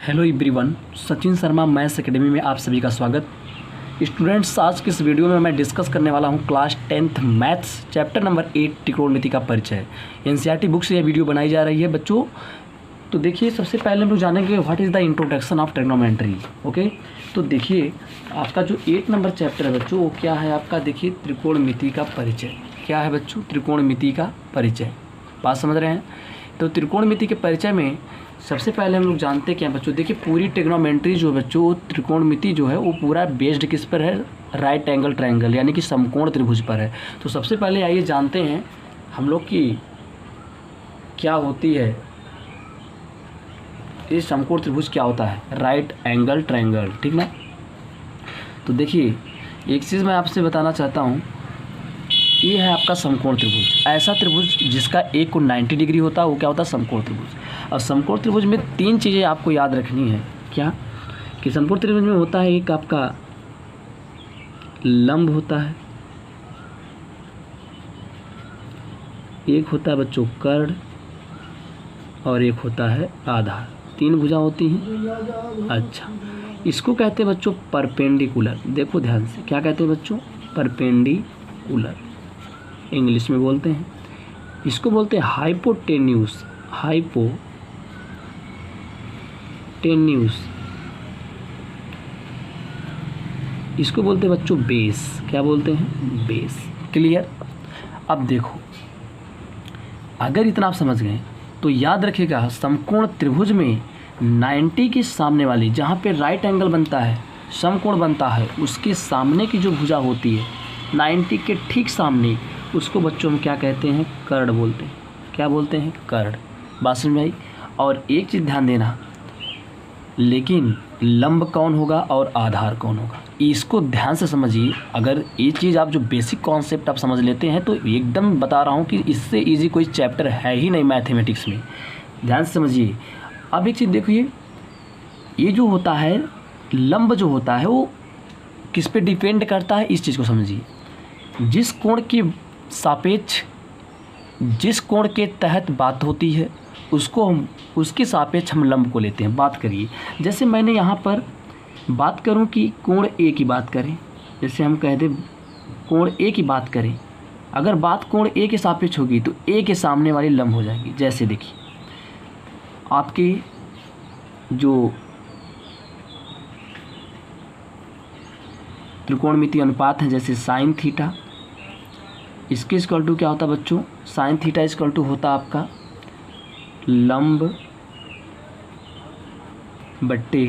Hello everyone, Sachin Sharma maths academy में आप सभी का स्वागत। स्टूडेंट्स, आज की इस वीडियो में मैं डिस्कस करने वाला हूं class 10th maths chapter number 8 त्रिकोणमिति का परिचय। एनसीईआरटी बुक से यह वीडियो बनाई जा रही है बच्चों। तो देखिए, सबसे पहले हम लोग जानेंगे what is the introduction of trigonometry. Okay, तो देखिए आपका जो 8 नंबर चैप्टर है बच्चों, वो क्या है आपका, देखिए त्रिकोणमिति का परिचय। क्या है बच्चों? त्रिकोणमिति का परिचय। बात समझ रहे हैं? तो त्रिकोणमिति के परिचय में सबसे पहले हम लोग जानते क्या हैं बच्चों, देखिए पूरी ट्रिग्नोमेट्री जो है बच्चों, त्रिकोणमिति जो है वो पूरा बेस्ड किस पर है? राइट एंगल ट्रायंगल यानी कि समकोण त्रिभुज पर है। तो सबसे पहले आइए जानते हैं हम लोग की क्या होती है ये समकोण त्रिभुज, क्या होता है? राइट एंगल ट्रायंगल, ठीक ना। तो देखिए एक चीज़ मैं आपसे बताना चाहता हूँ, ये है आपका समकोण त्रिभुज। ऐसा त्रिभुज जिसका एक कोण 90 डिग्री होता है वो क्या होता है? समकोण त्रिभुज। और समकोण त्रिभुज में 3 चीज़ें आपको याद रखनी है। क्या? कि समकोण त्रिभुज में होता है एक आपका लंब होता है, एक होता है बच्चों कर्ण, और एक होता है आधार। 3 भुजा होती हैं। अच्छा, इसको कहते हैं बच्चों परपेंडिकुलर। देखो ध्यान से, क्या कहते हैं बच्चों? परपेंडिकुलर इंग्लिश में बोलते हैं। इसको बोलते हैं हाइपोटेन्यूस। इसको बोलते हैं बच्चों बेस। क्या बोलते हैं? बेस। क्लियर? अब देखो, अगर इतना आप समझ गए तो याद रखिएगा, समकोण त्रिभुज में 90 के सामने वाली, जहाँ पे राइट एंगल बनता है, समकोण बनता है, उसके सामने की जो भुजा होती है 90 के ठीक सामने, उसको बच्चों हम क्या कहते हैं? कर्ण बोलते हैं। क्या बोलते हैं? कर्ण। बात समझ में आई? और एक चीज़ ध्यान देना, लेकिन लंब कौन होगा और आधार कौन होगा, इसको ध्यान से समझिए। अगर ये चीज़ आप जो बेसिक कॉन्सेप्ट आप समझ लेते हैं तो एकदम बता रहा हूँ कि इससे इजी कोई चैप्टर है ही नहीं मैथमेटिक्स में। ध्यान से समझिए। अब एक चीज़ देखिए, ये जो होता है लंब जो होता है वो किस पे डिपेंड करता है, इस चीज़ को समझिए। जिस कोण के सापेक्ष, जिस कोण के तहत बात होती है उसको हम, उसके सापेक्ष हम लंब को लेते हैं। बात करिए, जैसे मैंने यहाँ पर बात करूँ कि कोण ए की बात करें, जैसे हम कह दें कोण ए की बात करें, अगर बात कोण ए के सापेक्ष होगी तो ए के सामने वाली लंब हो जाएगी। जैसे देखिए आपके जो त्रिकोणमिति अनुपात हैं, जैसे साइन थीटा, इसके इक्वल टू क्या होता है बच्चों? साइन थीटा इक्वल टू होता आपका लंब बट्टे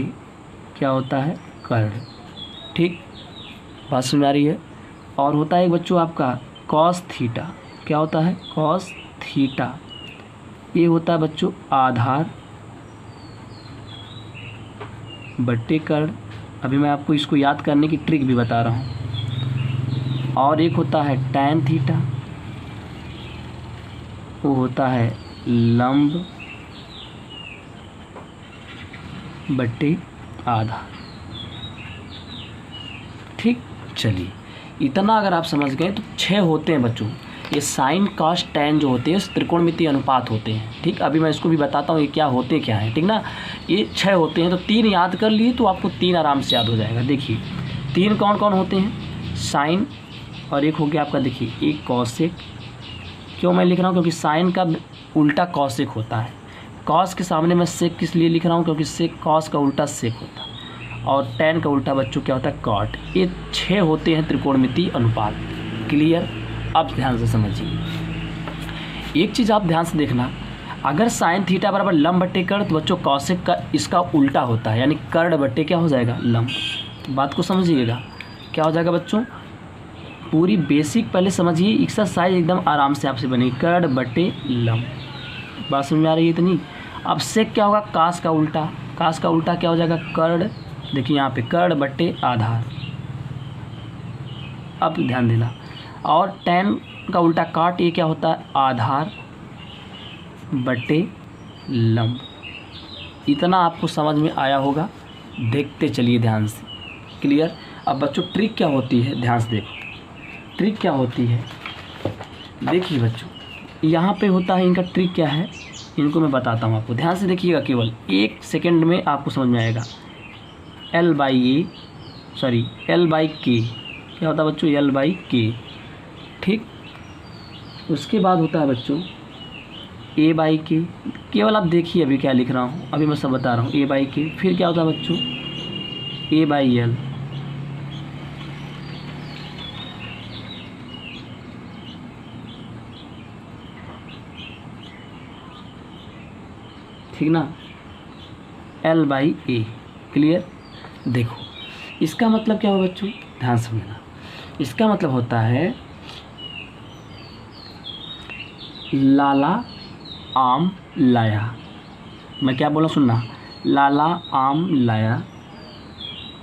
क्या होता है? कर्ण। ठीक, बात समझ आ रही है? और होता है बच्चों आपका कॉस थीटा। क्या होता है? Cos theta. ये होता है बच्चों आधार बट्टे कर्ण। अभी मैं आपको इसको याद करने की ट्रिक भी बता रहा हूँ। और एक होता है टैन थीटा, वो होता है लंब बट्टे आधार। ठीक, चलिए इतना अगर आप समझ गए तो 6 होते हैं बच्चों। ये साइन कॉस टैन जो होते हैं त्रिकोणमिति अनुपात होते हैं। ठीक, अभी मैं इसको भी बताता हूँ ये क्या होते क्या हैं। ठीक ना, ये 6 होते हैं, तो 3 याद कर लिए तो आपको 3 आराम से याद हो जाएगा। देखिए 3 कौन कौन होते हैं? साइन, और एक हो गया आपका, देखिए एक कॉसेक। क्यों मैं लिख रहा हूँ? क्योंकि साइन का उल्टा कॉसेक होता है। कॉस के सामने मैं सेक किस लिए लिख रहा हूँ? क्योंकि सेक, कॉस का उल्टा सेक होता है, और टैन का उल्टा बच्चों क्या होता है? कॉट। ये 6 होते हैं त्रिकोणमिति अनुपात। क्लियर? अब ध्यान से समझिए। एक चीज़ आप ध्यान से देखना, अगर साइन थीटा बराबर लंब बट्टे कर्ण, तो बच्चों कॉसेक का इसका उल्टा होता है, यानी कर्ण बट्टे क्या हो जाएगा? लंब। बात को समझिएगा, क्या हो जाएगा बच्चों? पूरी बेसिक पहले समझिए, एक्सरसाइज एकदम आराम से आपसे बनेगी। कर्ण बट्टे लंब। बात समझ में आ रही है इतनी? अब सेक क्या होगा? कास का उल्टा। कास का उल्टा क्या हो जाएगा? कर्ण। देखिए यहाँ पे कर्ण बट्टे आधार। अब ध्यान देना। और टैन का उल्टा काट, ये क्या होता है? आधार बट्टे लंब। इतना आपको समझ में आया होगा, देखते चलिए ध्यान से। क्लियर? अब बच्चों ट्रिक क्या होती है, ध्यान से देखो। ट्रिक क्या होती है? देखिए बच्चों, यहाँ पे होता है इनका ट्रिक क्या है? इनको मैं बताता हूँ आपको, ध्यान से देखिएगा, केवल 1 सेकंड में आपको समझ में आएगा। L बाई के क्या होता है बच्चों, L बाई के, ठीक। उसके बाद होता है बच्चों A बाई के, केवल आप देखिए अभी क्या लिख रहा हूँ, अभी मैं सब बता रहा हूँ, A बाई के। फिर क्या होता है बच्चों, A बाई L, ठीक ना, L बाई A। क्लियर। देखो इसका मतलब क्या हुआ बच्चों, ध्यान समझना, इसका मतलब होता है लाला आम लाया। मैं क्या बोला सुनना, लाला आम लाया,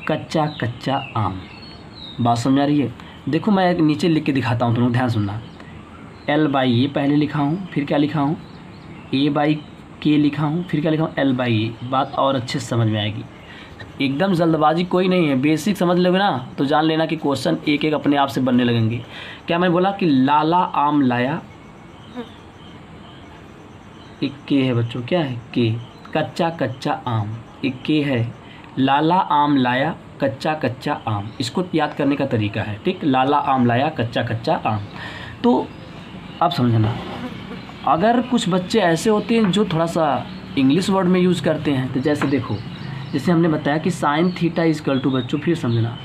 कच्चा कच्चा आम। बात समझ आ रही है। देखो मैं एक नीचे लिख के दिखाता हूँ, तुम लोग ध्यान सुनना। L बाई A पहले लिखा हूँ, फिर क्या लिखा हूँ, A बाई के लिखा हूँ, फिर क्या लिखा हूँ, L बाई A। बात और अच्छे से समझ में आएगी, एकदम जल्दबाजी कोई नहीं है, बेसिक समझ लोगे ना तो जान लेना कि क्वेश्चन एक एक अपने आप से बनने लगेंगे। क्या मैं बोला कि लाला आम लाया, एक के है बच्चों, क्या है के, कच्चा कच्चा आम, एक के है, लाला आम लाया कच्चा कच्चा आम। इसको याद करने का तरीका है, ठीक, लाला आम लाया कच्चा कच्चा आम। तो अब समझना, अगर कुछ बच्चे ऐसे होते हैं जो थोड़ा सा इंग्लिश वर्ड में यूज़ करते हैं, तो जैसे देखो, जैसे हमने बताया कि साइन थीटा इजकल टू, बच्चों फिर समझना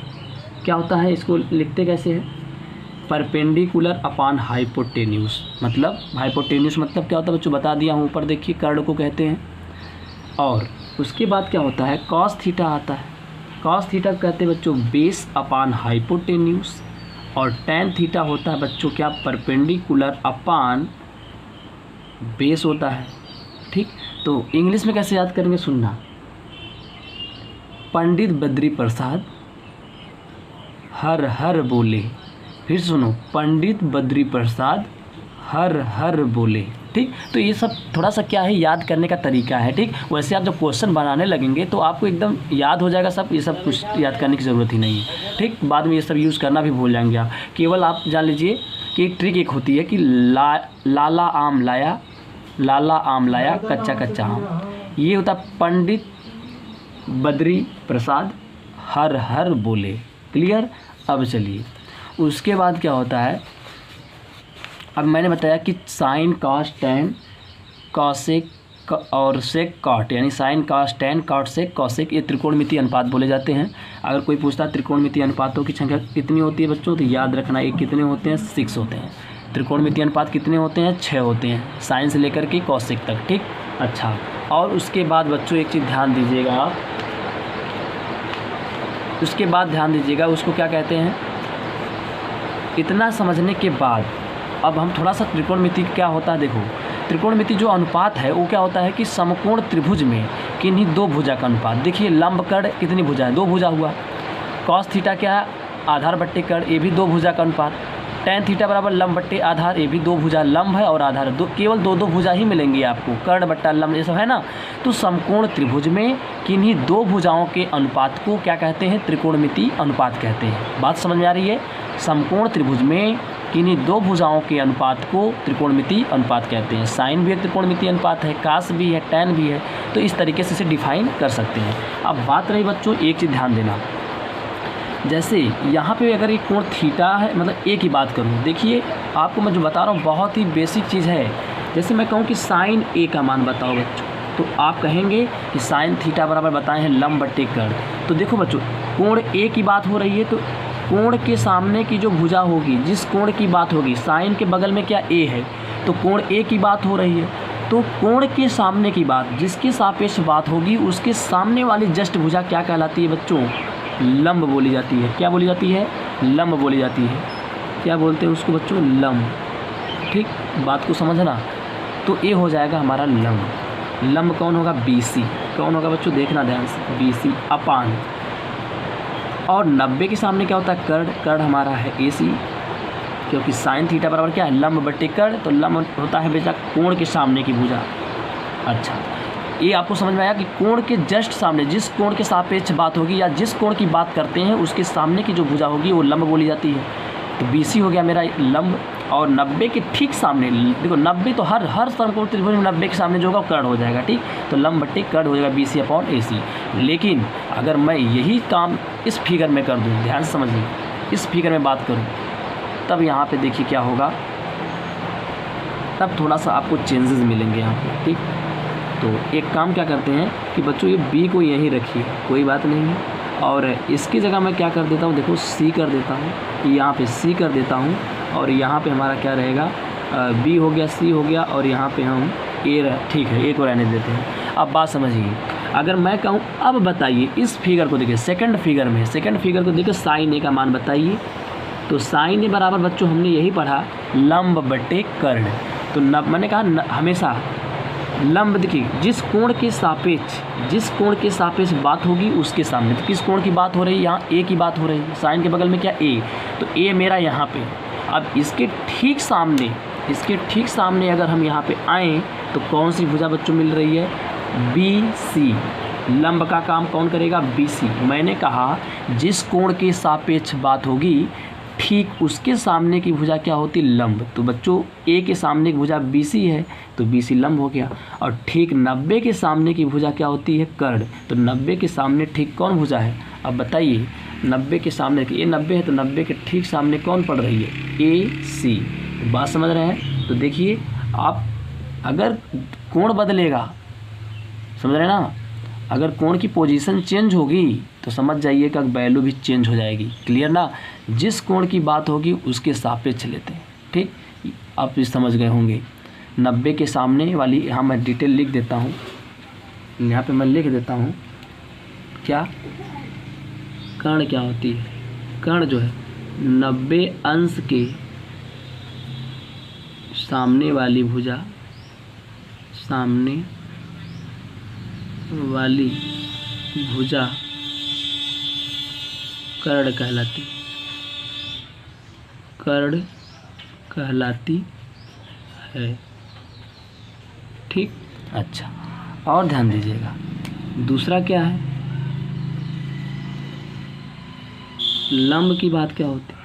क्या होता है, इसको लिखते कैसे है, परपेंडिकुलर अपॉन हाइपोटेन्यूस। मतलब हाइपोटेन्यूस मतलब क्या होता है बच्चों, बता दिया हूँ, ऊपर देखिए कर्ण को कहते हैं। और उसके बाद क्या होता है, कॉस थीटा आता है, कॉस थीटा कहते हैं बच्चों बेस अपॉन हाइपोटेन्यूस। और टेन थीटा होता है बच्चों क्या, परपेंडिकुलर अपॉन बेस होता है, ठीक। तो इंग्लिश में कैसे याद करेंगे सुनना, पंडित बद्री प्रसाद हर हर बोले, फिर सुनो, पंडित बद्री प्रसाद हर हर बोले, ठीक। तो ये सब थोड़ा सा क्या है, याद करने का तरीका है, ठीक। वैसे आप जब क्वेश्चन बनाने लगेंगे तो आपको एकदम याद हो जाएगा सब, ये सब कुछ याद करने की ज़रूरत ही नहीं है, ठीक। बाद में ये सब यूज़ करना भी भूल जाएंगे आप। केवल आप जान लीजिए कि एक ट्रिक एक होती है कि लाला आम लाया, लाला आम लाया कच्चा कच्चा आम, ये होता पंडित बद्री प्रसाद हर हर बोले। क्लियर। अब चलिए उसके बाद क्या होता है, अब मैंने बताया कि साइन कॉस टेन कॉसेक और सेक कॉट, यानी sine cos tan cot sec cosec, ये त्रिकोणमितीय अनुपात बोले जाते हैं। अगर कोई पूछता है त्रिकोणमितीय अनुपातों की संख्या कितनी होती है बच्चों, तो याद रखना ये कितने होते हैं, 6 होते हैं। त्रिकोणमितीय अनुपात कितने होते हैं, 6 होते हैं, साइन से लेकर के कॉसेक तक, ठीक। अच्छा, और उसके बाद बच्चों एक चीज़ ध्यान दीजिएगा आप, उसके बाद ध्यान दीजिएगा, उसको क्या कहते हैं, इतना समझने के बाद अब हम थोड़ा सा त्रिकोणमिति क्या होता है देखो। त्रिकोणमिति जो अनुपात है वो क्या होता है कि समकोण त्रिभुज में किन्हीं दो भुजा का अनुपात। देखिए लंब कर्ण कितनी भुजा है, 2 भुजा हुआ। कॉस थीटा क्या है, आधार बट्टे कर्ण, ये भी 2 भुजा का अनुपात। टेन थीटा बराबर लंब बट्टे आधार, ये भी 2 भुजा, लंब है और आधार, केवल 2 भुजा ही मिलेंगी आपको, कर्ण बट्टा लंब, ये सब है ना। तो समकोण त्रिभुज में किन्हीं 2 भुजाओं के अनुपात को क्या कहते हैं, त्रिकोणमिति अनुपात कहते हैं। बात समझ में आ रही है। समकोण त्रिभुज में किन्हीं 2 भुजाओं के अनुपात को त्रिकोणमिति अनुपात कहते हैं। साइन भी एक त्रिकोणमिति अनुपात है, कास भी है, टैन भी है, तो इस तरीके से इसे डिफाइन कर सकते हैं। अब बात रही बच्चों, एक चीज़ ध्यान देना, जैसे यहाँ पे अगर एक कोण थीटा है, मतलब ए की बात करूँ, देखिए आपको मैं जो बता रहा हूँ बहुत ही बेसिक चीज़ है। जैसे मैं कहूँ कि साइन ए का मान बताओ बच्चों, तो आप कहेंगे कि साइन थीटा बराबर बताए हैं लंब बट्टे कर्ण। तो देखो बच्चों, कोण ए की बात हो रही है, तो कोण के सामने की जो भुजा होगी, जिस कोण की बात होगी, साइन के बगल में क्या ए है, तो कोण ए की बात हो रही है। तो कोण के सामने की बात, जिसके सापेक्ष बात होगी, उसके सामने वाली जस्ट भुजा क्या कहलाती है बच्चों, लंब बोली जाती है। क्या बोली जाती है, लंब बोली जाती है। क्या बोलते हैं उसको बच्चों, लंब, ठीक। बात को समझना। तो ये हो जाएगा हमारा लंब। लंब कौन होगा, BC। कौन होगा बच्चों, देखना ध्यान से, BC अपान, और 90 के सामने क्या होता है, कर्ण। कर्ण हमारा है AC, क्योंकि साइन थीटा बराबर क्या है, लंब बट्टे कर्ण, तो लंब होता है बेटा कोण के सामने की भुजा। अच्छा, ये आपको समझ में आया कि कोण के जस्ट सामने, जिस कोण के सापेक्ष बात होगी या जिस कोण की बात करते हैं, उसके सामने की जो भुजा होगी वो लंब बोली जाती है। तो BC हो गया मेरा लंब। और 90 के ठीक सामने, देखो 90 तो हर समकोण त्रिभुज में 90 के सामने जो होगा कर्ण हो जाएगा, ठीक। तो लंब बट्टे कर्ण हो जाएगा BC/AC। लेकिन अगर मैं यही काम इस फिगर में कर दूँ, ध्यान से समझिए, इस फिगर में बात करूँ, तब यहाँ पे देखिए क्या होगा, तब थोड़ा सा आपको चेंजेस मिलेंगे यहाँ पे, ठीक। तो एक काम क्या करते हैं कि बच्चों ये B को यहीं रखिए, कोई बात नहीं है, और इसकी जगह मैं क्या कर देता हूँ, देखो C कर देता हूँ, यहाँ पे C कर देता हूँ, और यहाँ पे हमारा क्या रहेगा, B हो गया, C हो गया, और यहाँ पे हम A, ठीक है, A को रहने देते हैं। अब बात समझिए, अगर मैं कहूँ अब बताइए इस फिगर को देखिए, सेकंड फिगर को देखिए, साइन A का मान बताइए। तो साइन A बराबर बच्चों हमने यही पढ़ा, लंब बटे कर्ण। तो मैंने कहा हमेशा लंब, देखिए जिस कोण के सापेक्ष बात होगी उसके सामने, तो किस कोण की बात हो रही है, यहाँ A की बात हो रही है, साइन के बगल में क्या A, तो A मेरा यहाँ पे। अब इसके ठीक सामने अगर हम यहाँ पे आएँ तो कौन सी भुजा बच्चों मिल रही है, BC। लंब का काम कौन करेगा, BC। मैंने कहा जिस कोण के सापेक्ष बात होगी ठीक उसके सामने की भुजा क्या होती, लंब। तो बच्चों A के सामने की भुजा BC है, तो BC लंब हो गया। और ठीक 90 के सामने की भुजा क्या होती है, कर्ण। तो 90 के सामने ठीक कौन भुजा है, अब बताइए, 90 के सामने की, ये 90 है तो 90 के ठीक सामने कौन पड़ रही है, AC। तो बात समझ रहे हैं। तो देखिए आप अगर कोण बदलेगा, समझ रहे हैं ना, अगर कोण की पोजीशन चेंज होगी तो समझ जाइए कि वैल्यू भी चेंज हो जाएगी। क्लियर ना, जिस कोण की बात होगी उसके सापेक्ष लेते हैं, ठीक। आप इस समझ गए होंगे। 90 के सामने वाली, यहाँ मैं डिटेल लिख देता हूँ, यहाँ पे मैं लिख देता हूँ क्या, कर्ण क्या होती है, कर्ण जो है 90 अंश के सामने वाली भुजा, कर्ण कहलाती है, ठीक। अच्छा, और ध्यान दीजिएगा, दूसरा क्या है, लंब की बात क्या होती है,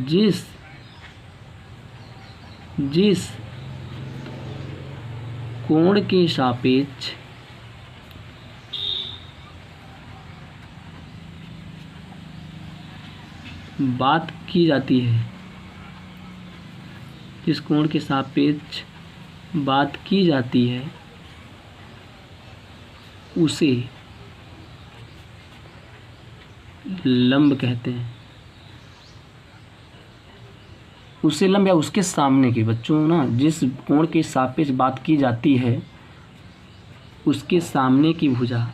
जिस कोण के सापेक्ष बात की जाती है, जिस कोण के सापेक्ष बात की जाती है उसे लंब कहते हैं। उसे लंब या उसके सामने की, बच्चों ना, जिस कोण के सापेक्ष बात की जाती है उसके सामने की भुजा,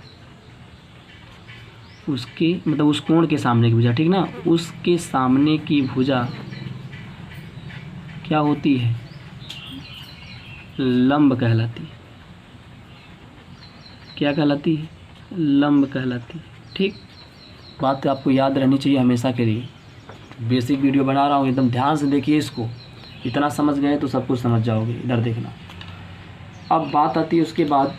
उसके मतलब उस कोण के सामने की भुजा, ठीक ना, उसके सामने की भुजा क्या होती है, लंब कहलाती है। क्या कहलाती है, लंब कहलाती है, ठीक। बात आपको याद रहनी चाहिए हमेशा के लिए। बेसिक वीडियो बना रहा हूँ, एकदम ध्यान से देखिए इसको, इतना समझ गए तो सब कुछ समझ जाओगे। इधर देखना, अब बात आती है उसके बाद,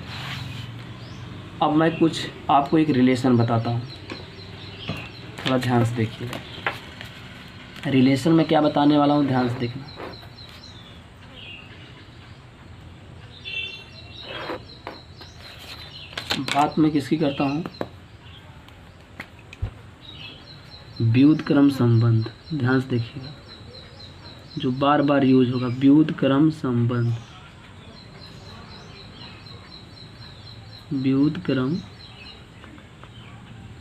अब मैं कुछ आपको एक रिलेशन बताता हूँ, थोड़ा ध्यान से देखिएगा। रिलेशन में क्या बताने वाला हूँ, ध्यान से देखना। बात मैं किसकी करता हूँ, व्युत्क्रम संबंध। ध्यान से देखिएगा, जो बार बार यूज होगा, व्युत्क्रम संबंध, व्युत्क्रम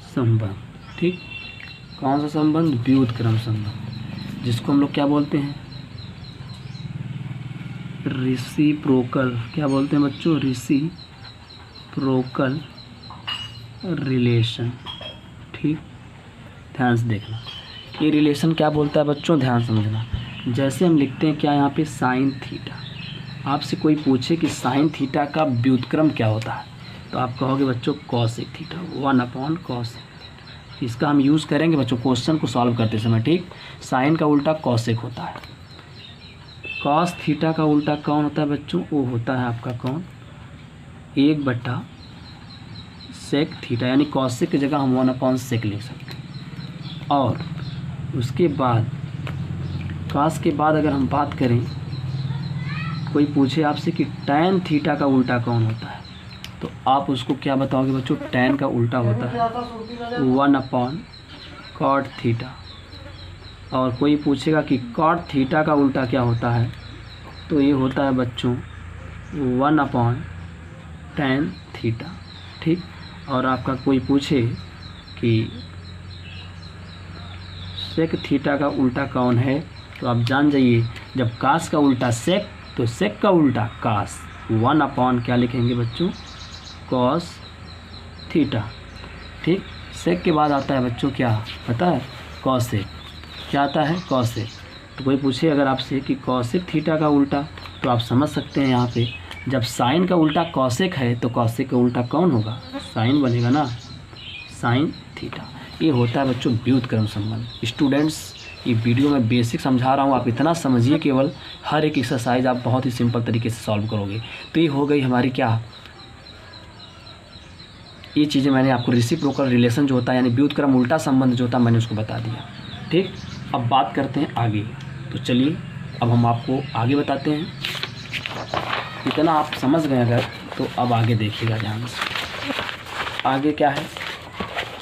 संबंध, ठीक। कौन सा संबंध, व्युत्क्रम संबंध, जिसको हम लोग क्या बोलते हैं, रेसिप्रोकल। क्या बोलते हैं बच्चों, रेसिप्रोकल रिलेशन, ठीक। ध्यान से देखना, ये रिलेशन क्या बोलता है बच्चों, ध्यान समझना। जैसे हम लिखते हैं क्या यहाँ पे, साइन थीटा। आपसे कोई पूछे कि साइन थीटा का व्युत्क्रम क्या होता है, तो आप कहोगे बच्चों कॉसेक थीटा, 1/cos। इसका हम यूज़ करेंगे बच्चों क्वेश्चन को सॉल्व करते समय, ठीक। साइन का उल्टा कॉसेक होता है, कॉस थीटा का उल्टा कौन होता है बच्चों, वो होता है आपका कौन, 1/sec थीटा, यानी कॉसेक की जगह हम 1/sec लिख सकते हैं। और उसके बाद कास के बाद अगर हम बात करें, कोई पूछे आपसे कि टैन थीटा का उल्टा कौन होता है, तो आप उसको क्या बताओगे बच्चों? टैन का उल्टा होता है 1/cot थीटा। और कोई पूछेगा कि cot थीटा का उल्टा क्या होता है, तो ये होता है बच्चों 1/tan थीटा। ठीक। और आपका कोई पूछे कि sec थीटा का उल्टा कौन है, तो आप जान जाइए, जब कास का उल्टा sec, तो sec का उल्टा कास 1/ क्या लिखेंगे बच्चों? cos theta. ठीक। sec के बाद आता है बच्चों क्या पता है? cosec। क्या आता है? cosec। तो कोई पूछे अगर आपसे कि cosec थीटा का उल्टा, तो आप समझ सकते हैं यहाँ पे जब साइन का उल्टा cosec है तो cosec का उल्टा कौन होगा? साइन बनेगा ना, साइन थीटा। ये होता है बच्चों व्युत्क्रम संबंध। स्टूडेंट्स, ये वीडियो में बेसिक समझा रहा हूँ, आप इतना समझिए केवल, हर एक एक्सरसाइज आप बहुत ही सिंपल तरीके से सॉल्व करोगे। तो ये हो गई हमारी क्या, ये चीज़ें मैंने आपको रेसिप्रोकल रिलेशन जो होता है, यानी व्युत्क्रम उल्टा संबंध जो होता है, मैंने उसको बता दिया। ठीक। अब बात करते हैं आगे। तो चलिए अब हम आपको आगे बताते हैं। इतना आप समझ गए अगर, तो अब आगे देखिएगा ध्यान से। आगे क्या है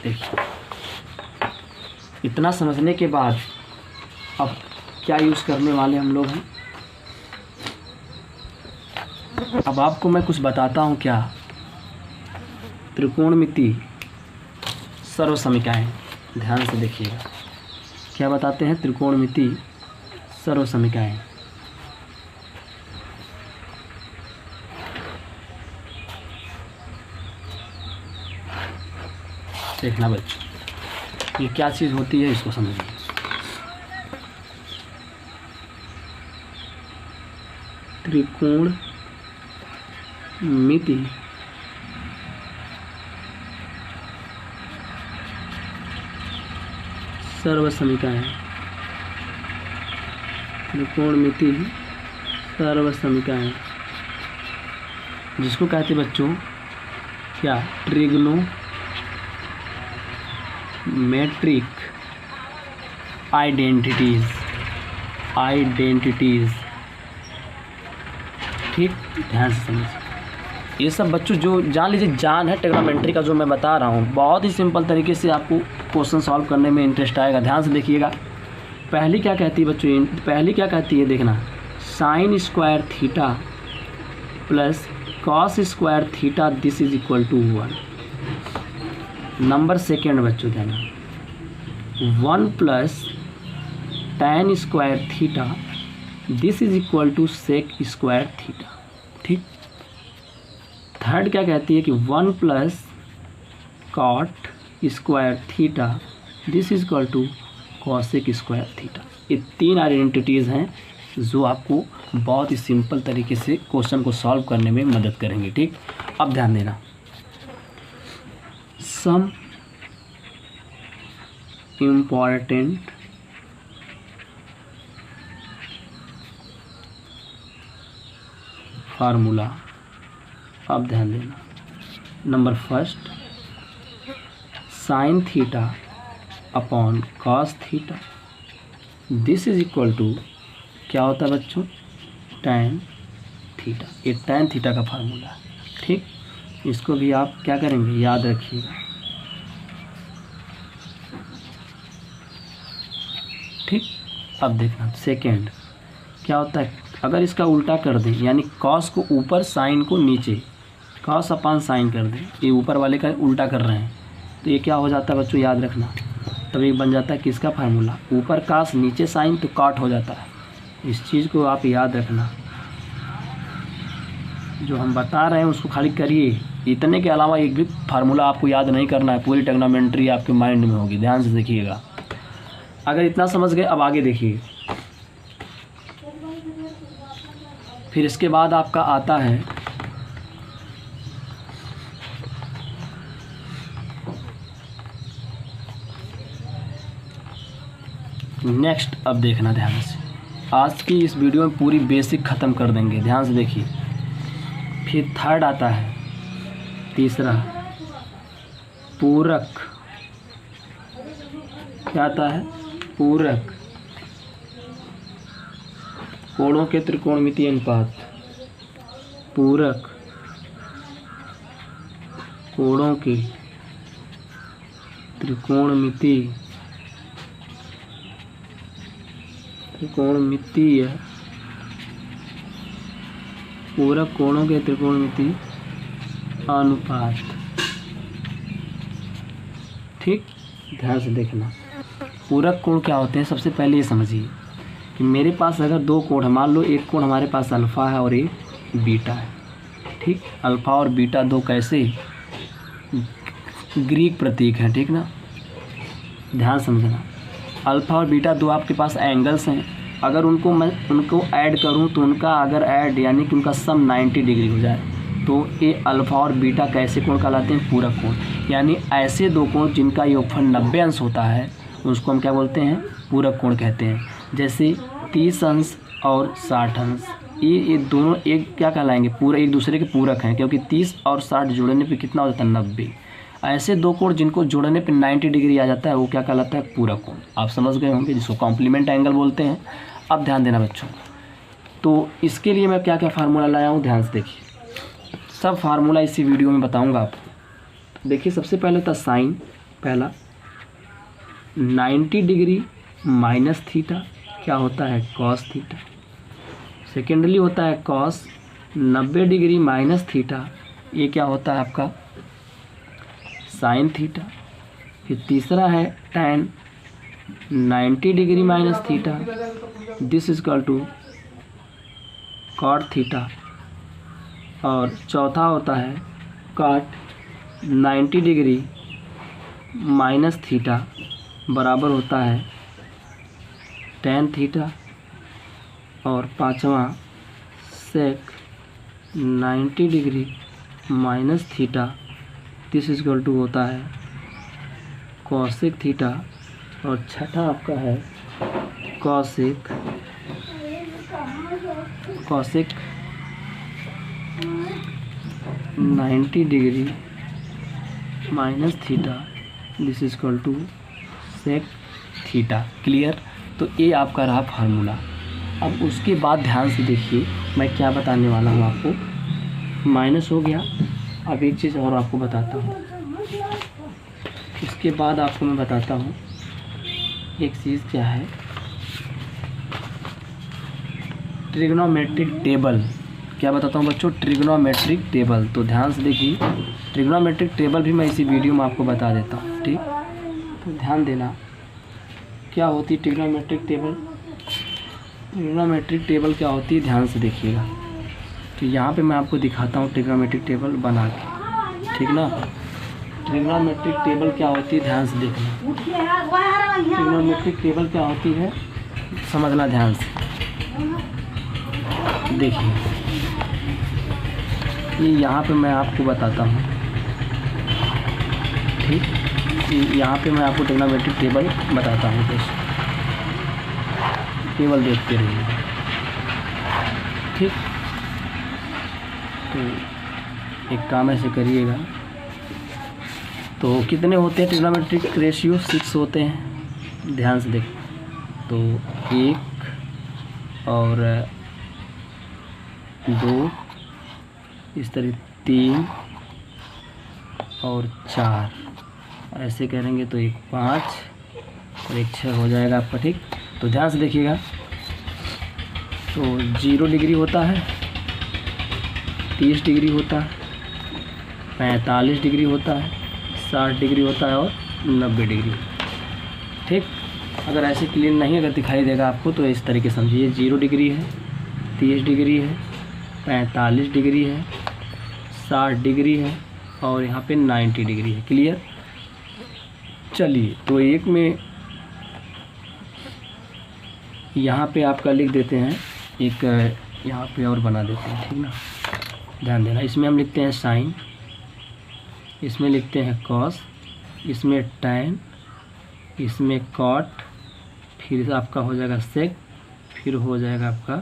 देखिए। इतना समझने के बाद अब क्या यूज़ करने वाले हम लोग हैं। अब आपको मैं कुछ बताता हूँ क्या, त्रिकोणमिति सर्वसमीकाएं। ध्यान से देखिएगा क्या बताते हैं, त्रिकोणमिति सर्वसमीकाएं। देखना बच्चों, ये क्या चीज़ होती है इसको समझिए। त्रिकोणमिति सर्वसमीकाएं। त्रिकोणमिति सर्वसमीकाएं जिसको कहते हैं बच्चों क्या, ट्रिग्नोमेट्रिक आइडेंटिटीज। ठीक, ध्यान से समझिए। ये सब बच्चों जो जान लीजिए, जान है ट्रिग्नोमेट्री का जो मैं बता रहा हूँ, बहुत ही सिंपल तरीके से आपको क्वेश्चन सॉल्व करने में इंटरेस्ट आएगा। ध्यान से देखिएगा। पहली क्या कहती है बच्चों, पहली क्या कहती है देखना, sine square theta plus cos square theta this is equal to 1। Number second बच्चों ध्यान, 1 plus tan square theta this is equal to sec square theta. ठीक। थर्ड क्या कहती है कि 1 plus cot square theta this is equal to cosec square theta. ये 3 identities हैं जो आपको बहुत ही सिंपल तरीके से क्वेश्चन को सॉल्व करने में मदद करेंगे। ठीक। अब ध्यान देना, सम इम्पॉर्टेंट फार्मूला। अब ध्यान देना, number first, sine theta upon cos theta this is equal to क्या होता है बच्चों, टैन थीटा। ये टैन थीटा का फार्मूला है। ठीक। इसको भी आप क्या करेंगे, याद रखिएगा। ठीक। अब देखना सेकेंड क्या होता है, अगर इसका उल्टा कर दें, यानी कॉस को ऊपर साइन को नीचे, कॉस अपॉन साइन कर दें, ये ऊपर वाले का उल्टा कर रहे हैं, तो ये क्या हो जाता है बच्चों, याद रखना। तब ये बन जाता है किसका फार्मूला, ऊपर कॉस नीचे साइन, तो कॉट हो जाता है। इस चीज़ को आप याद रखना, जो हम बता रहे हैं उसको खाली करिए। इतने के अलावा एक भी फार्मूला आपको याद नहीं करना है, पूरी ट्रिग्नोमेट्री आपके माइंड में होगी। ध्यान से देखिएगा। अगर इतना समझ गए, अब आगे देखिए। फिर इसके बाद आपका आता है नेक्स्ट। अब देखना ध्यान से, आज की इस वीडियो में पूरी बेसिक ख़त्म कर देंगे। ध्यान से देखिए। फिर थर्ड आता है, तीसरा पूरक। क्या आता है, पूरक कोणों के त्रिकोणमितीय अनुपात, पूरक कोणों के त्रिकोणमितीय पूरक कोणों के त्रिकोणमितीय अनुपात। ठीक, ध्यान से देखना। पूरक कोण क्या होते हैं, सबसे पहले ये समझिए कि मेरे पास अगर दो कोण है, मान लो एक कोण हमारे पास अल्फ़ा है और एक बीटा है। ठीक, अल्फ़ा और बीटा दो कैसे ग्रीक प्रतीक हैं। ठीक ना, ध्यान समझना। अल्फ़ा और बीटा दो आपके पास एंगल्स हैं। अगर उनको ऐड करूं तो उनका अगर ऐड यानी कि उनका सम 90 डिग्री हो जाए तो ये अल्फ़ा और बीटा कैसे कोण कहलाते हैं, पूरक कोण। यानी ऐसे दो कोण जिनका योगफल 90 अंश होता है उसको हम क्या बोलते हैं, पूरक कोण कहते हैं। जैसे 30 अंश और 60 अंश, ये दोनों एक क्या कहलाएंगे, पूरा एक दूसरे के पूरक हैं, क्योंकि 30 और 60 जोड़ने पे कितना हो जाता है, 90। ऐसे दो कोण जिनको जोड़ने पे 90 डिग्री आ जाता है वो क्या कहलाता है, पूरक कोण। आप समझ गए होंगे, जिसको कॉम्प्लीमेंट एंगल बोलते हैं। अब ध्यान देना बच्चों, तो इसके लिए मैं क्या क्या फार्मूला लाया हूँ, ध्यान से देखिए। सब फार्मूला इसी वीडियो में बताऊँगा आपको। देखिए, सबसे पहले था साइन, पहला 90 डिग्री माइनस थीटा क्या होता है, कॉस थीटा। सेकेंडली होता है कॉस 90 डिग्री माइनस थीटा, ये क्या होता है आपका, साइन थीटा। फिर तीसरा है tan 90 degree minus theta, this is equal to cot theta. और चौथा होता है कॉट 90 डिग्री माइनस थीटा बराबर होता है tan थीटा। और पांचवा sec 90 degree minus theta, this is equal to होता है कॉसेक थीटा। और छठा आपका है cosec 90 degree minus theta, this is equal to sec theta. Clear, तो ये आपका रहा फार्मूला। अब उसके बाद ध्यान से देखिए मैं क्या बताने वाला हूँ आपको। माइनस हो गया, अब एक चीज़ और आपको बताता हूँ। इसके बाद आपको मैं बताता हूँ एक चीज़ क्या है, ट्रिग्नोमेट्रिक टेबल। क्या बताता हूँ बच्चों, ट्रिग्नोमेट्रिक टेबल। तो ध्यान से देखिए, ट्रिग्नोमेट्रिक टेबल भी मैं इसी वीडियो में आपको बता देता हूँ। ठीक, तो ध्यान देना क्या होती है ट्रिग्नोमेट्रिक टेबल। ट्रिग्नोमेट्रिक टेबल क्या होती है, ध्यान से देखिएगा। तो यहाँ पे मैं आपको दिखाता हूँ ट्रिग्नोमेट्रिक टेबल बना के। ठीक ना, ट्रिग्नोमेट्रिक टेबल क्या होती है, ध्यान से देखना। ट्रिग्नोमेट्रिक टेबल क्या होती है समझना ध्यान से। देखिए, ये यहाँ पे मैं आपको बताता हूँ। ठीक, यहाँ पे मैं आपको ट्रिग्नोमेट्रिक टेबल बताता हूँ। केवल देखते रहिए। ठीक, तो एक काम ऐसे करिएगा। तो कितने होते हैं ट्रिग्नोमेट्रिक रेशियो, 6 होते हैं। ध्यान से देखो, तो 1 और 2, इस तरह 3 और 4, ऐसे करेंगे तो एक 5 और एक 6 हो जाएगा आपका। ठीक, तो ध्यान से देखिएगा। तो 0 डिग्री होता है, 30 डिग्री होता है, 45 डिग्री होता है, 60 डिग्री होता है और 90 डिग्री। ठीक, अगर ऐसे क्लियर नहीं अगर दिखाई देगा आपको तो इस तरीके समझिए। 0 डिग्री है, 30 डिग्री है, 45 डिग्री है, 60 डिग्री है और यहाँ पे 90 डिग्री है। क्लियर, चलिए तो एक में यहाँ पे आपका लिख देते हैं, एक यहाँ पे और बना देते हैं। ठीक ना, ध्यान देना। इसमें हम लिखते हैं साइन, इसमें लिखते हैं कॉस, इसमें टैन, इसमें कॉट, फिर आपका हो जाएगा सेक, फिर हो जाएगा आपका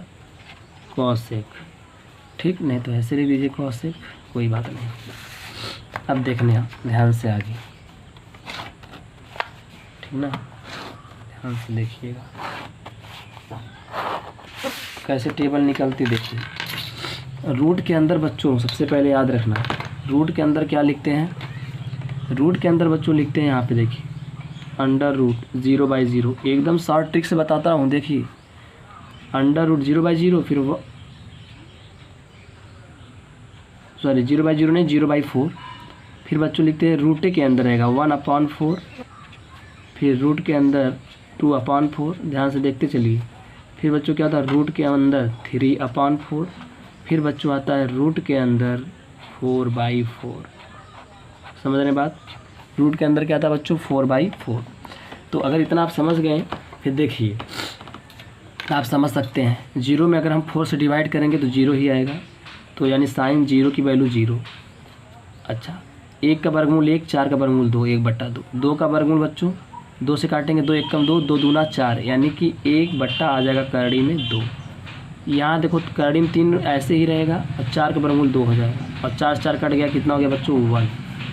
कॉसेक। ठीक, नहीं तो ऐसे लिख दीजिए कॉसेक, कोई बात नहीं। अब देखने ध्यान से आगे। ठीक ना, ध्यान से देखिएगा। कैसे टेबल निकलती देखिए। रूट के अंदर बच्चों सबसे पहले याद रखना, रूट के अंदर क्या लिखते हैं, रूट के अंदर बच्चों लिखते हैं यहाँ पे देखिए अंडर रूट 0/0। एकदम शॉर्ट ट्रिक से बताता हूँ, देखिए अंडर रूट 0/0, फिर 0/0 नहीं 0/4। फिर बच्चों लिखते हैं रूट के अंदर रहेगा 1/4, फिर रूट के अंदर 2/4। ध्यान से देखते चलिए। फिर बच्चों क्या होता है रूट के अंदर 3/4। फिर बच्चों आता है रूट के अंदर 4/4। समझ रहे बात, रूट के अंदर क्या था बच्चों 4/4। तो अगर इतना आप समझ गए, फिर देखिए आप समझ सकते हैं 0 में अगर हम 4 से डिवाइड करेंगे तो 0 ही आएगा, तो यानी साइन 0 की वैल्यू 0। अच्छा, 1 का वर्गमूल 1, 4 का वर्गमूल 2, 1/2। 2 का वर्गमूल बच्चों 2 से काटेंगे 2 1 कम 2, 2 दूना 4, यानी कि 1/, आ जाएगा करड़ी में 2। यहाँ देखो करड़ी में 3 ऐसे ही रहेगा और 4 का वर्गमूल 2 हो जाएगा, और 4 4 कट गया, कितना हो गया बच्चों 1।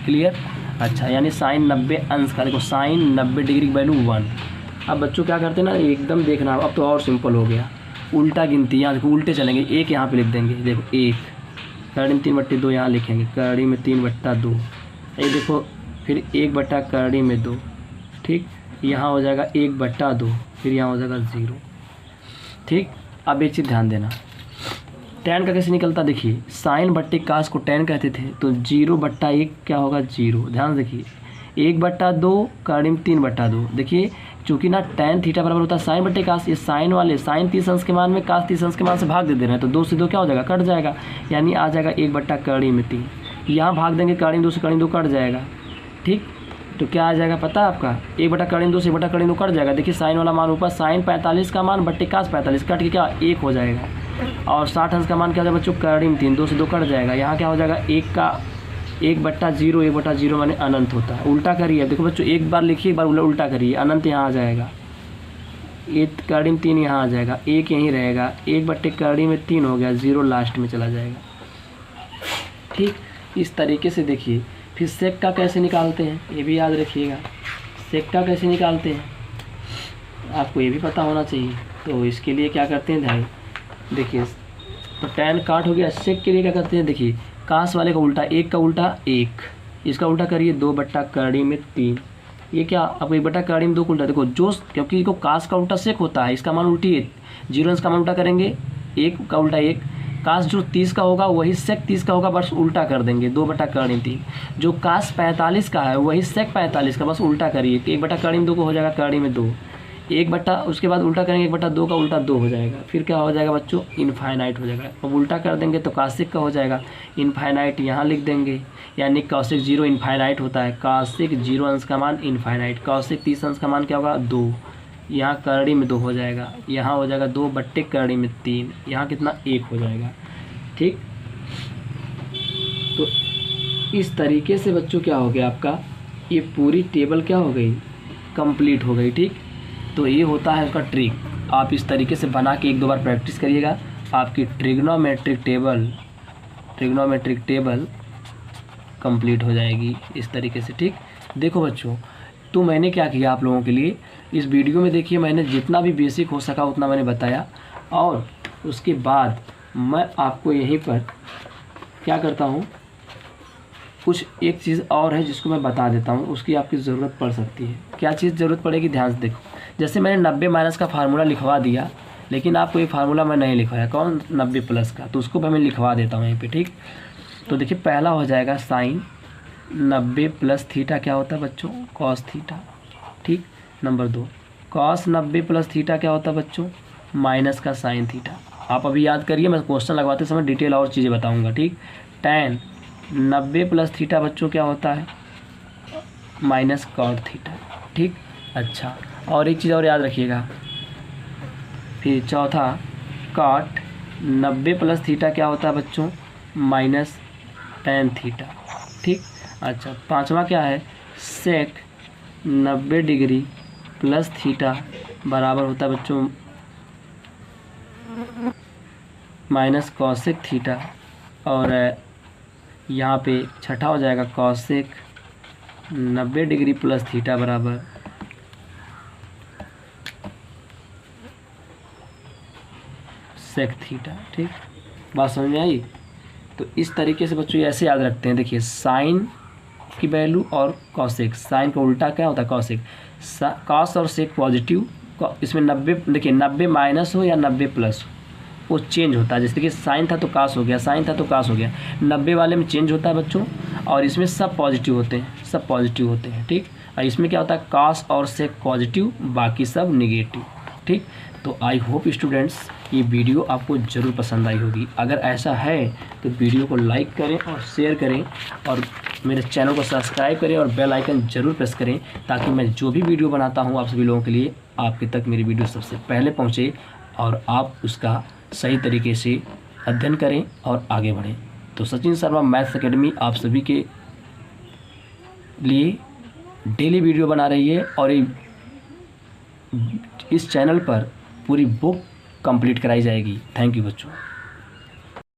क्लियर। अच्छा, यानी साइन 90 अंश का, देखो साइन 90 डिग्री की वैल्यू 1। अब बच्चों क्या करते हैं ना, एकदम देखना, अब तो और सिंपल हो गया, उल्टा गिनती। यहाँ देखो उल्टे चलेंगे, 1 यहाँ पे लिख देंगे, देखो 1 करड़ी में 3/2 यहाँ लिखेंगे, करड़ी में 3/2। ये देखो फिर 1 करड़ी में 2, ठीक, यहाँ हो जाएगा 1/2, फिर यहाँ हो जाएगा 0। ठीक। अब एक चीज़ ध्यान देना, tan का कैसे निकलता, देखिए साइन बट्टे कास को tan कहते थे, तो 0/1 क्या होगा 0। ध्यान देखिए 1/2 करड़ी में 3/2। देखिए चूँकि ना tan थीटा बराबर होता है साइन बट्टे कास, ये साइन वाले साइन 30 अंश के मान में कास 30 अंश के मान से भाग दे रहे हैं, तो 2 से 2 क्या हो जाएगा कट जाएगा, यानी आ जाएगा 1 करड़ी में 3। यहाँ भाग देंगे करड़ी में 2 से करड़ी में 2 कट जाएगा। ठीक, तो क्या आ जाएगा पता है आपका, 1 करड़ी में 2 से 1 करड़ी में 2 कट जाएगा। देखिए साइन वाला मान ऊपर, साइन 45 का मान बट्टे कास 45 कट के क्या 1 हो जाएगा, और 60 अंश का मान क्या हो जाएगा बच्चों करड़ी में 3, 2 से 2 कट जाएगा। यहाँ क्या हो जाएगा 1/0, 1/0 माने अनंत होता है। उल्टा करिए, देखो बच्चों एक बार लिखिए, एक बार उल्टा करिए, अनंत यहाँ आ जाएगा, 1 करड़ी में 3 यहाँ आ जाएगा, 1 यहीं रहेगा, 1/करड़ी में 3 हो गया, 0 लास्ट में चला जाएगा। ठीक, इस तरीके से देखिए। फिर सेक का कैसे निकालते हैं ये भी याद रखिएगा, सेक का कैसे निकालते हैं आपको ये भी पता होना चाहिए। तो इसके लिए क्या करते हैं ध्यान देखिए, तो tan काट हो गया। सेक के लिए क्या करते हैं, देखिए कास वाले का उल्टा, 1 का उल्टा 1, इसका उल्टा करिए 2/करड़ी में 3। ये क्या आपको 1/करड़ी में 2 का उल्टा, देखो जो क्योंकि देखो कास का उल्टा सेक होता है, इसका मान उल्टी है, 0 अंश का मान उल्टा करेंगे, 1 का उल्टा 1। कास जो 30 का होगा वही सेक 30 का होगा, बस उल्टा कर देंगे 2/करड़ी में 3। जो कास 45 का है वही सेक 45 का, बस उल्टा करिए, 1/करड़ी में 2 को हो जाएगा करड़ी में 2, 1/, उसके बाद उल्टा करेंगे 1/2 का उल्टा 2 हो जाएगा, फिर क्या हो जाएगा बच्चों इनफाइनाइट हो जाएगा। अब उल्टा कर देंगे तो कासिक का हो जाएगा इनफाइनाइट, यहाँ लिख देंगे, यानी कौशिक 0 इनफाइनाइट होता है, कौशिक 0 अंश का मान इनफाइनाइट, कौशिक 30 अंश का मान क्या होगा 2, यहाँ करड़ी में 2 हो जाएगा, यहाँ हो जाएगा 2/करड़ी में 3, यहाँ कितना 1 हो जाएगा। ठीक, तो इस तरीके से बच्चों क्या हो गया आपका, ये पूरी टेबल क्या हो गई कंप्लीट हो गई। ठीक, तो ये होता है उसका ट्रिक, आप इस तरीके से बना के 1-2 बार प्रैक्टिस करिएगा, आपकी ट्रिग्नोमेट्रिक टेबल कंप्लीट हो जाएगी इस तरीके से। ठीक, देखो बच्चों, तो मैंने क्या किया आप लोगों के लिए इस वीडियो में, देखिए मैंने जितना भी बेसिक हो सका उतना मैंने बताया, और उसके बाद मैं आपको यहीं पर क्या करता हूँ, कुछ एक चीज़ और है जिसको मैं बता देता हूँ, उसकी आपकी ज़रूरत पड़ सकती है। क्या चीज़ ज़रूरत पड़ेगी ध्यान से देखो, जैसे मैंने 90 माइनस का फार्मूला लिखवा दिया, लेकिन आपको ये फार्मूला मैं नहीं लिखवाया, कौन 90 प्लस का, तो उसको मैं लिखवा देता हूँ यहीं पे। ठीक, तो देखिए पहला हो जाएगा साइन 90 प्लस थीटा क्या होता है बच्चों कॉस थीटा। ठीक, नंबर 2 कॉस 90 प्लस थीटा क्या होता है बच्चों माइनस का साइन थीटा। आप अभी याद करिए, मैं क्वेश्चन लगवाते समय डिटेल और चीज़ें बताऊँगा। ठीक, tan 90 प्लस थीटा बच्चों क्या होता है माइनस कॉट थीटा। ठीक, अच्छा, और एक चीज़ और याद रखिएगा, फिर चौथा कॉट 90 प्लस थीटा क्या होता है बच्चों माइनस tan थीटा। ठीक, अच्छा, पांचवा क्या है सेक 90 डिग्री प्लस थीटा बराबर होता है बच्चों माइनस कॉसेक थीटा, और यहाँ पे छठा हो जाएगा कॉसेक 90 डिग्री प्लस थीटा बराबर सेक थीटा। ठीक, बात समझ में आई। तो इस तरीके से बच्चों ये ऐसे याद रखते हैं। देखिए साइन की वैल्यू और कॉसेक, साइन का उल्टा क्या होता है कॉसेक। कॉस और सेक पॉजिटिव, इसमें 90 देखिए 90 माइनस हो या 90 प्लस हो वो चेंज होता है। जैसे कि साइन था तो कास हो गया, साइन था तो कास हो गया, 90 वाले में चेंज होता है बच्चों। और इसमें सब पॉजिटिव होते हैं, सब पॉजिटिव होते हैं। ठीक, और इसमें क्या होता है कास और सेक पॉजिटिव, बाकी सब निगेटिव। ठीक, तो आई होप स्टूडेंट्स ये वीडियो आपको ज़रूर पसंद आई होगी। अगर ऐसा है तो वीडियो को लाइक करें और शेयर करें और मेरे चैनल को सब्सक्राइब करें और बेल आइकन ज़रूर प्रेस करें, ताकि मैं जो भी वीडियो बनाता हूँ आप सभी लोगों के लिए आपके तक मेरी वीडियो सबसे पहले पहुँचे और आप उसका सही तरीके से अध्ययन करें और आगे बढ़ें। तो सचिन शर्मा मैथ्स एकेडमी आप सभी के लिए डेली वीडियो बना रही है और इस चैनल पर पूरी बुक कंप्लीट कराई जाएगी। थैंक यू बच्चों।